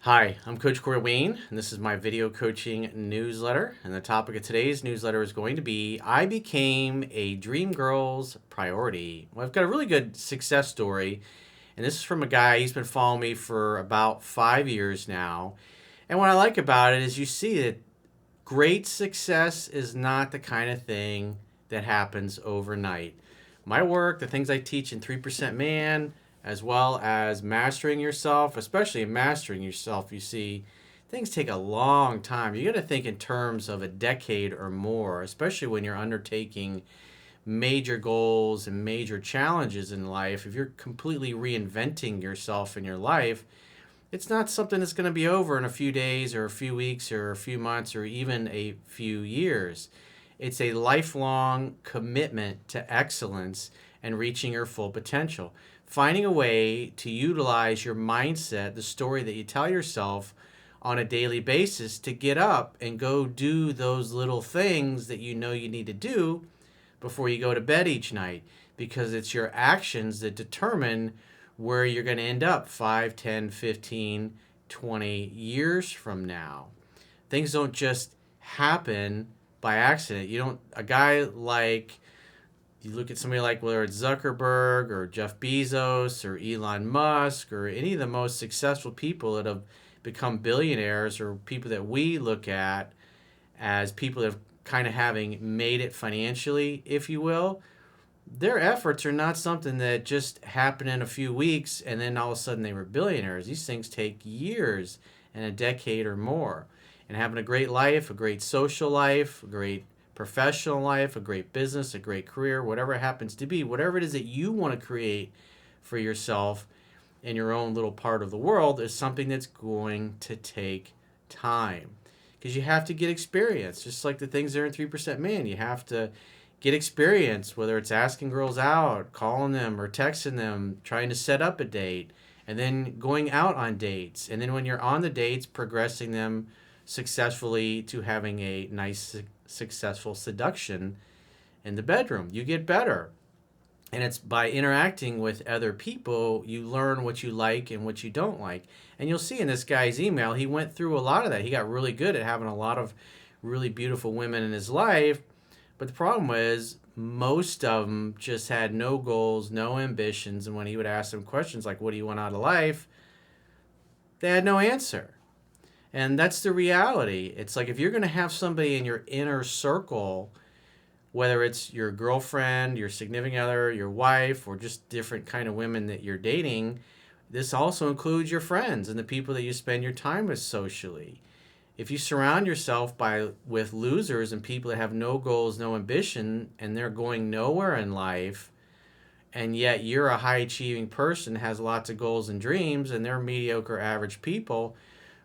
Hi, I'm Coach Corey Wayne, and this is my video coaching newsletter. And the topic of today's newsletter is going to be I became a Dream Girl's priority. Well, I've got a really good success story, and this is from a guy. He's been following me for about 5 years now. And what I like about it is you see that great success is not the kind of thing that happens overnight. My work, the things I teach in 3% Man, as well as mastering yourself, especially in mastering yourself, you see things take a long time. You got to think in terms of a decade or more, especially when you're undertaking major goals and major challenges in life. If you're completely reinventing yourself in your life, it's not something that's going to be over in a few days or a few weeks or a few months or even a few years. It's a lifelong commitment to excellence and reaching your full potential. Finding a way to utilize your mindset, the story that you tell yourself on a daily basis, to get up and go do those little things that you know you need to do before you go to bed each night, because it's your actions that determine where you're going to end up 5, 10, 15, 20 years from now. Things don't just happen by accident. You don't, a guy like, you look at somebody like whether it's Zuckerberg or Jeff Bezos or Elon Musk or any of the most successful people that have become billionaires, or people that we look at as people that have kind of having made it financially, if you will, their efforts are not something that just happened in a few weeks and then all of a sudden they were billionaires. These things take years and a decade or more. And having a great life, a great social life, a great professional life, a great business, a great career, whatever it happens to be, whatever it is that you want to create for yourself in your own little part of the world, is something that's going to take time. Because you have to get experience, just like the things there in 3% Man. You have to get experience, whether it's asking girls out, calling them, or texting them, trying to set up a date, and then going out on dates. And then when you're on the dates, progressing them successfully to having a nice, successful seduction in the bedroom. You get better. And it's by interacting with other people, you learn what you like and what you don't like. And you'll see in this guy's email, he went through a lot of that. He got really good at having a lot of really beautiful women in his life. But the problem was most of them just had no goals, no ambitions. And when he would ask them questions like, what do you want out of life? They had no answer. And that's the reality. It's like if you're going to have somebody in your inner circle, whether it's your girlfriend, your significant other, your wife, or just different kind of women that you're dating, this also includes your friends and the people that you spend your time with socially. If you surround yourself with losers and people that have no goals, no ambition, and they're going nowhere in life, and yet you're a high achieving person, has lots of goals and dreams, and they're mediocre average people,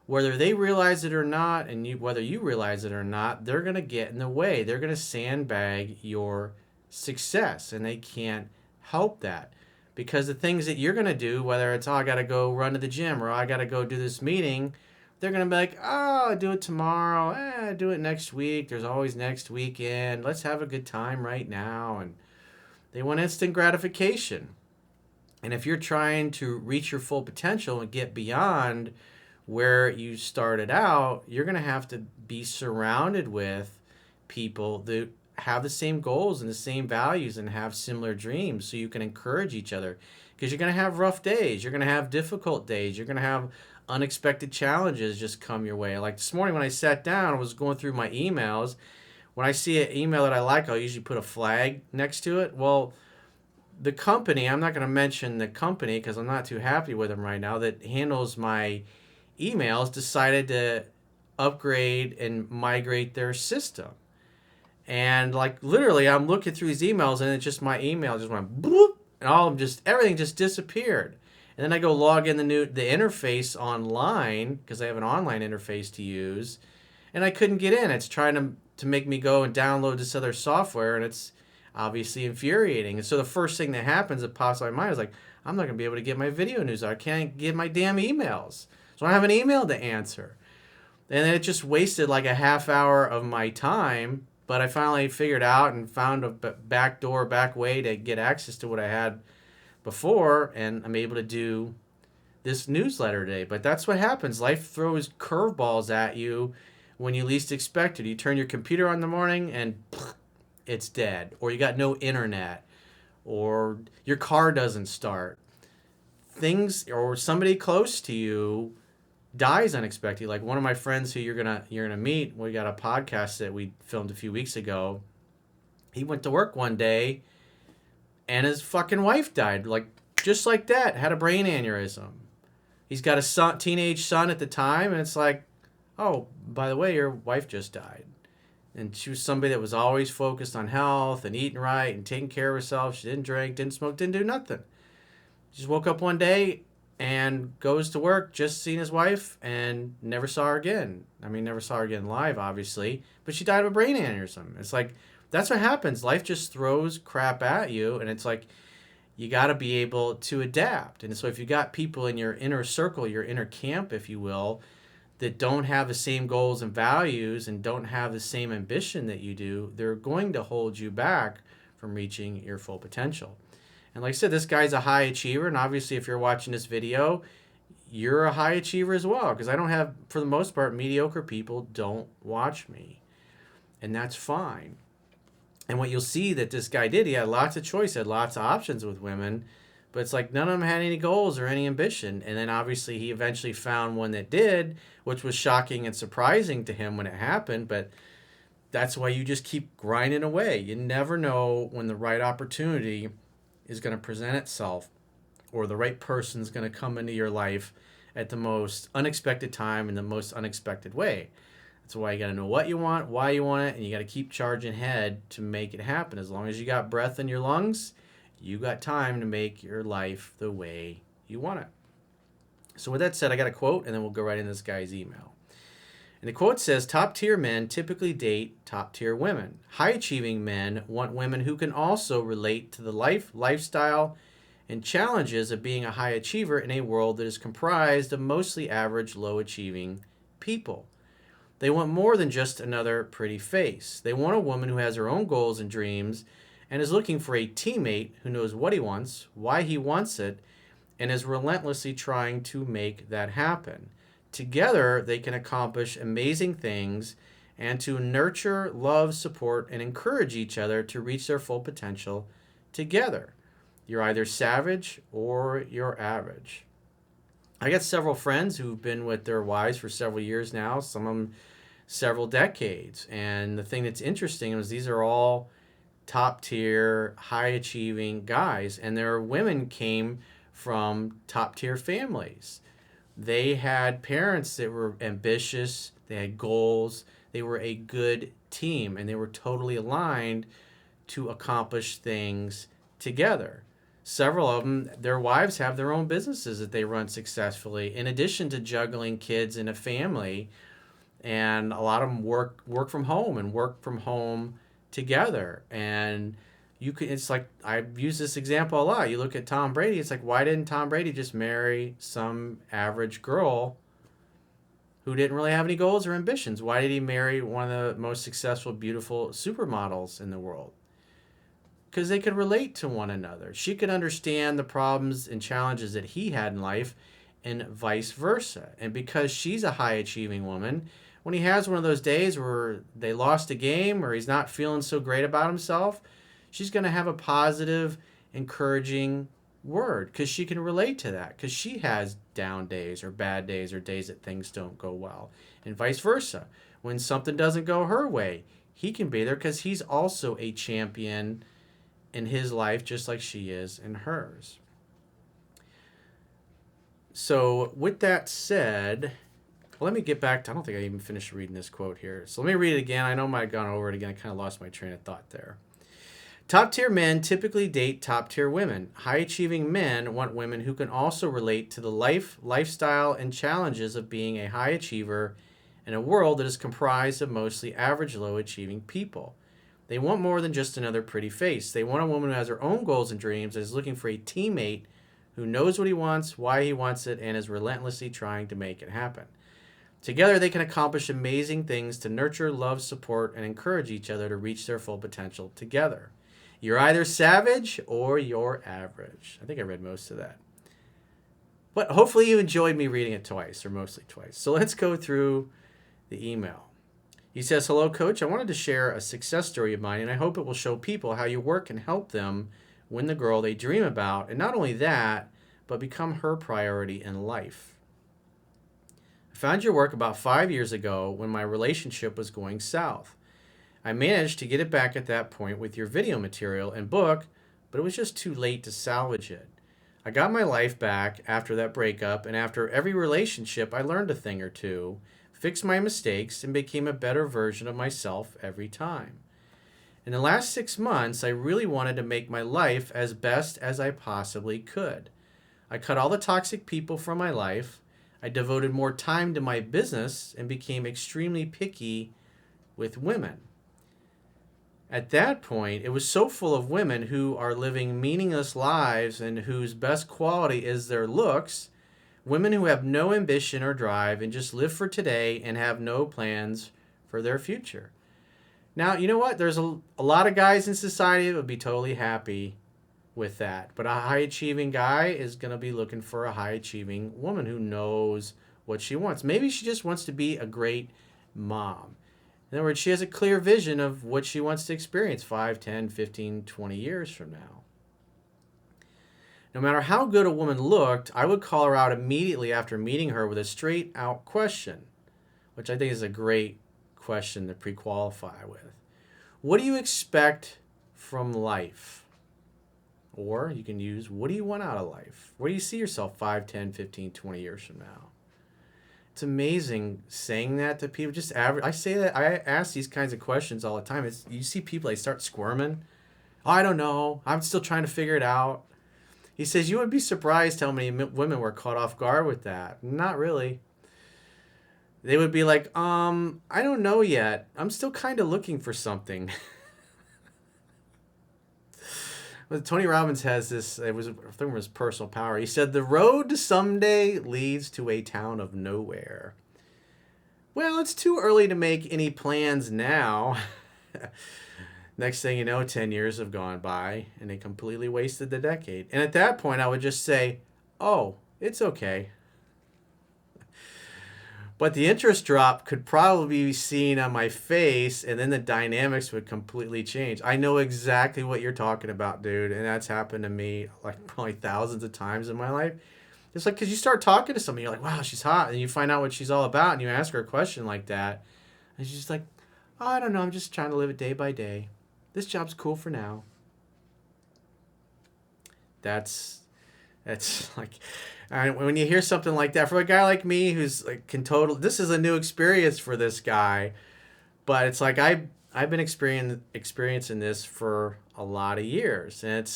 whether they realize it or not, and whether you realize it or not, they're going to get in the way. They're going to sandbag your success, and they can't help that. Because the things that you're going to do, whether it's, oh, I got to go run to the gym, or I got to go do this meeting, they're going to be like, oh, I'll do it tomorrow. Do it next week. There's always next weekend. Let's have a good time right now. And they want instant gratification. And if you're trying to reach your full potential and get beyond where you started out, you're going to have to be surrounded with people that have the same goals and the same values and have similar dreams, so you can encourage each other. Because you're going to have rough days, you're going to have difficult days, you're going to have unexpected challenges just come your way. Like this morning when I sat down, I was going through my emails. When I see an email that I like, I'll usually put a flag next to it. Well, the company, I'm not going to mention the company because I'm not too happy with them right now, that handles my emails, decided to upgrade and migrate their system. And like literally, I'm looking through these emails and it's just my email just went bloop, and everything just disappeared. And then I go log in the interface online because I have an online interface to use, and I couldn't get in. It's trying to make me go and download this other software, and it's obviously infuriating. And so the first thing that happens that pops in my mind is like, I'm not going to be able to get my video news. I can't get my damn emails. So I have an email to answer. And it just wasted like a half hour of my time. But I finally figured out and found a back way to get access to what I had before. And I'm able to do this newsletter today. But that's what happens. Life throws curveballs at you when you least expect it. You turn your computer on in the morning and it's dead, or you got no internet, or your car doesn't start. Things, or somebody close to you dies unexpectedly. Like one of my friends who you're gonna meet. We got a podcast that we filmed a few weeks ago. He went to work one day and his fucking wife died, like just like that. Had a brain aneurysm. He's got a teenage son at the time, and it's like, oh, by the way, your wife just died. And she was somebody that was always focused on health and eating right and taking care of herself. She didn't drink, didn't smoke, didn't do nothing. She just woke up one day and goes to work, just seen his wife, and never saw her again. I mean, never saw her again live, obviously, but she died of a brain aneurysm. It's like, that's what happens. Life just throws crap at you, and it's like, you got to be able to adapt. And so if you got people in your inner circle, your inner camp, if you will, that don't have the same goals and values and don't have the same ambition that you do, they're going to hold you back from reaching your full potential. And like I said, this guy's a high achiever, and obviously if you're watching this video, you're a high achiever as well, because I don't have, for the most part, mediocre people don't watch me. And that's fine. And what you'll see that this guy did, he had lots of choice, had lots of options with women, but it's like none of them had any goals or any ambition. And then obviously he eventually found one that did, which was shocking and surprising to him when it happened. But that's why you just keep grinding away. You never know when the right opportunity is going to present itself, or the right person is going to come into your life at the most unexpected time in the most unexpected way. That's why you got to know what you want, why you want it, and you got to keep charging ahead to make it happen. As long as you got breath in your lungs, you got time to make your life the way you want it. So with that said, I got a quote, and then we'll go right into this guy's email. And the quote says, top-tier men typically date top-tier women. High-achieving men want women who can also relate to the lifestyle, and challenges of being a high achiever in a world that is comprised of mostly average, low-achieving people. They want more than just another pretty face. They want a woman who has her own goals and dreams and is looking for a teammate who knows what he wants, why he wants it, and is relentlessly trying to make that happen. Together, they can accomplish amazing things and to nurture, love, support, and encourage each other to reach their full potential together. You're either savage or you're average. I got several friends who've been with their wives for several years now, some of them several decades. And the thing that's interesting is these are all top tier, high achieving guys, and their women came from top tier families. They had parents that were ambitious, they had goals, they were a good team, and they were totally aligned to accomplish things together. Several of them, their wives have their own businesses that they run successfully, in addition to juggling kids and a family. And a lot of them work from home and work from home together. And it's like, I've used this example a lot. You look at Tom Brady, it's like, why didn't Tom Brady just marry some average girl who didn't really have any goals or ambitions? Why did he marry one of the most successful, beautiful supermodels in the world? Because they could relate to one another. She could understand the problems and challenges that he had in life, and vice versa. And because she's a high achieving woman, when he has one of those days where they lost a game or he's not feeling so great about himself, she's going to have a positive, encouraging word, because she can relate to that, because she has down days or bad days or days that things don't go well, and vice versa. When something doesn't go her way, he can be there because he's also a champion in his life, just like she is in hers. So with that said, let me get back to, I don't think I even finished reading this quote here. So let me read it again. I know I might have gone over it again. I kind of lost my train of thought there. Top-tier men typically date top-tier women. High-achieving men want women who can also relate to the lifestyle, and challenges of being a high achiever in a world that is comprised of mostly average, low-achieving people. They want more than just another pretty face. They want a woman who has her own goals and dreams and is looking for a teammate who knows what he wants, why he wants it, and is relentlessly trying to make it happen. Together, they can accomplish amazing things to nurture, love, support, and encourage each other to reach their full potential together. You're either savage or you're average. I think I read most of that. But hopefully you enjoyed me reading it twice, or mostly twice. So let's go through the email. He says, "Hello, Coach. I wanted to share a success story of mine, and I hope it will show people how your work can help them win the girl they dream about, and not only that, but become her priority in life. I found your work about 5 years ago when my relationship was going south. I managed to get it back at that point with your video material and book, but it was just too late to salvage it. I got my life back after that breakup, and after every relationship, I learned a thing or two, fixed my mistakes, and became a better version of myself every time. In the last 6 months, I really wanted to make my life as best as I possibly could. I cut all the toxic people from my life. I devoted more time to my business and became extremely picky with women. At that point, it was so full of women who are living meaningless lives and whose best quality is their looks, women who have no ambition or drive and just live for today and have no plans for their future. Now, you know what? There's a lot of guys in society that would be totally happy with that. But a high-achieving guy is going to be looking for a high-achieving woman who knows what she wants. Maybe she just wants to be a great mom. In other words, she has a clear vision of what she wants to experience 5, 10, 15, 20 years from now. No matter how good a woman looked, I would call her out immediately after meeting her with a straight-out question, which I think is a great question to pre-qualify with. What do you expect from life? Or you can use, what do you want out of life? Where do you see yourself 5, 10, 15, 20 years from now? It's amazing saying that to people. Just average. I say that, I ask these kinds of questions all the time. You see people, they start squirming. Oh, I don't know. I'm still trying to figure it out. He says, you would be surprised how many women were caught off guard with that. Not really. They would be like, I don't know yet. I'm still kind of looking for something. Well, Tony Robbins has this, I think it was Personal Power. He said, the road to someday leads to a town of nowhere. Well, it's too early to make any plans now. Next thing you know, 10 years have gone by, and they completely wasted the decade. And at that point, I would just say, oh, it's okay. But the interest drop could probably be seen on my face, and then the dynamics would completely change. I know exactly what you're talking about, dude, and that's happened to me like probably thousands of times in my life. It's like, because you start talking to somebody, you're like, wow, she's hot, and you find out what she's all about, and you ask her a question like that, and she's just like, oh, I don't know, I'm just trying to live it day by day. This job's cool for now. That's like, when you hear something like that, for a guy like me who's like this is a new experience for this guy, but it's like I've been experiencing this for a lot of years, and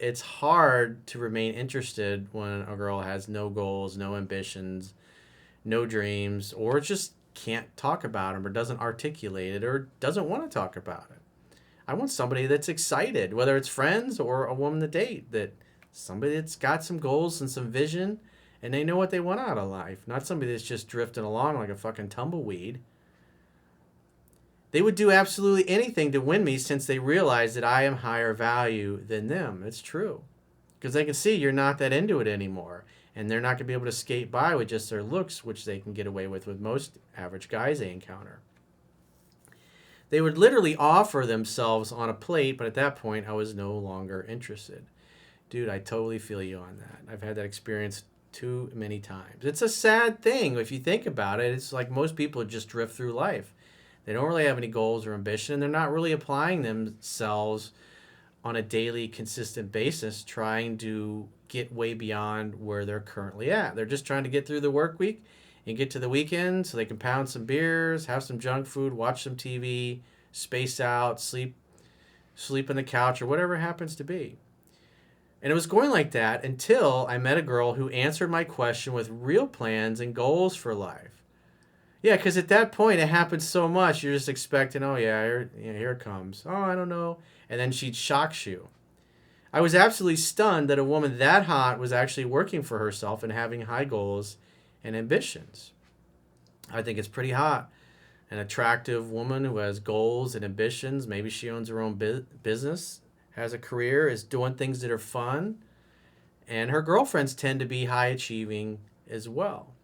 it's hard to remain interested when a girl has no goals, no ambitions, no dreams, or just can't talk about them, or doesn't articulate it, or doesn't want to talk about it. I want somebody that's excited, whether it's friends or a woman to date, somebody that's got some goals and some vision, and they know what they want out of life. Not somebody that's just drifting along like a fucking tumbleweed. They would do absolutely anything to win me since they realize that I am higher value than them. It's true. Because they can see you're not that into it anymore. And they're not going to be able to skate by with just their looks, which they can get away with most average guys they encounter. They would literally offer themselves on a plate, but at that point, I was no longer interested. Dude, I totally feel you on that. I've had that experience too many times. It's a sad thing if you think about it. It's like most people just drift through life. They don't really have any goals or ambition, and they're not really applying themselves on a daily, consistent basis, trying to get way beyond where they're currently at. They're just trying to get through the work week and get to the weekend so they can pound some beers, have some junk food, watch some TV, space out, sleep on the couch, or whatever it happens to be. And it was going like that until I met a girl who answered my question with real plans and goals for life. Yeah, because at that point, it happens so much, you're just expecting, oh yeah, here it comes. Oh, I don't know. And then she shocks you. I was absolutely stunned that a woman that hot was actually working for herself and having high goals and ambitions. I think it's pretty hot. An attractive woman who has goals and ambitions, maybe she owns her own business, has a career, is doing things that are fun, And her girlfriends tend to be high achieving as well.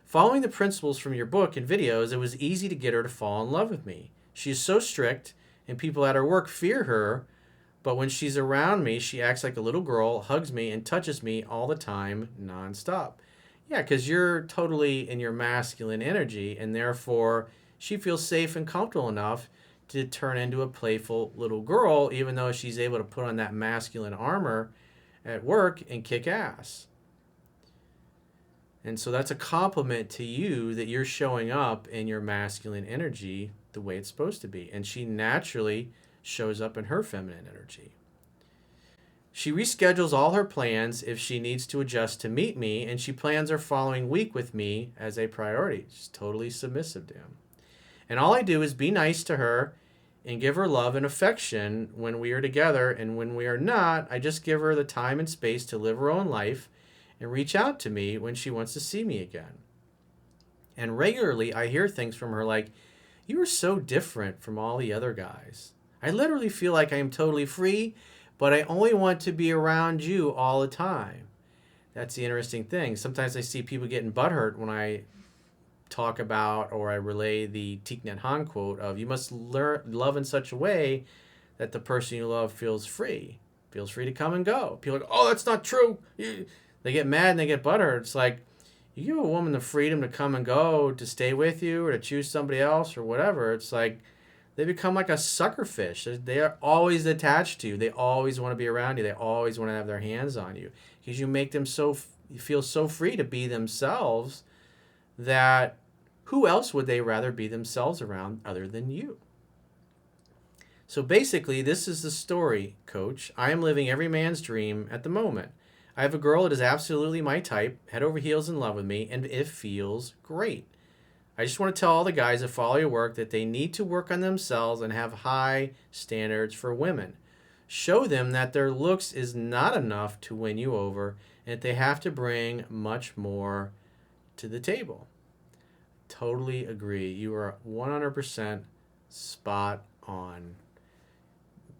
Following the principles from your book and videos, it was easy to get her to fall in love with me. She is so strict, and people at her work fear her, but when she's around me, she acts like a little girl, hugs me, and touches me all the time, nonstop. Yeah, because you're totally in your masculine energy, and therefore she feels safe and comfortable enough to turn into a playful little girl, even though she's able to put on that masculine armor at work and kick ass. And so that's a compliment to you that you're showing up in your masculine energy the way it's supposed to be. And she naturally shows up in her feminine energy. She reschedules all her plans if she needs to adjust to meet me, and she plans her following week with me as a priority. She's totally submissive to him. And all I do is be nice to her and give her love and affection when we are together, and when we are not, I just give her the time and space to live her own life and reach out to me when she wants to see me again. And regularly I hear things from her like, "You are so different from all the other guys. I literally feel like I am totally free, but I only want to be around you all the time." That's the interesting thing. Sometimes I see people getting butthurt when I talk about or I relay the Thich Nhat Hanh quote of, "You must love in such a way that the person you love feels free to come and go." People are like, "Oh, that's not true." They get mad and they get butthurt. It's like, you give a woman the freedom to come and go, to stay with you, or to choose somebody else or whatever. It's like they become like a sucker fish. They are always attached to you. They always want to be around you. They always want to have their hands on you because you make them feel so free to be themselves that who else would they rather be themselves around other than you? So basically, this is the story, Coach. I am living every man's dream at the moment. I have a girl that is absolutely my type, head over heels in love with me, and it feels great. I just want to tell all the guys that follow your work that they need to work on themselves and have high standards for women. Show them that their looks is not enough to win you over, and that they have to bring much more to the table. Totally agree. You are 100% spot on.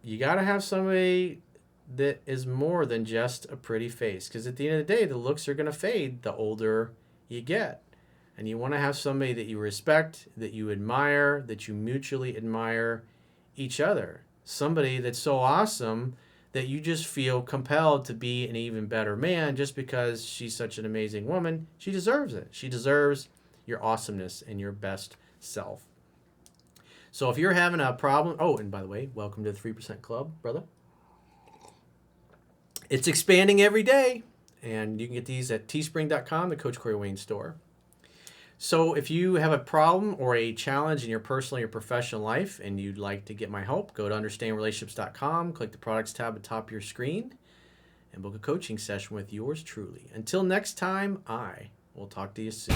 You got to have somebody that is more than just a pretty face, because at the end of the day, the looks are going to fade the older you get. And you want to have somebody that you respect, that you admire, that you mutually admire each other. Somebody that's so awesome that you just feel compelled to be an even better man just because she's such an amazing woman. She deserves it. She deserves your awesomeness and your best self. So if you're having a problem, oh, and by the way, welcome to the 3% Club, brother. It's expanding every day, and you can get these at teespring.com, the Coach Corey Wayne store. So if you have a problem or a challenge in your personal or professional life and you'd like to get my help, go to understandrelationships.com, click the products tab at the top of your screen, and book a coaching session with yours truly. Until next time, I will talk to you soon.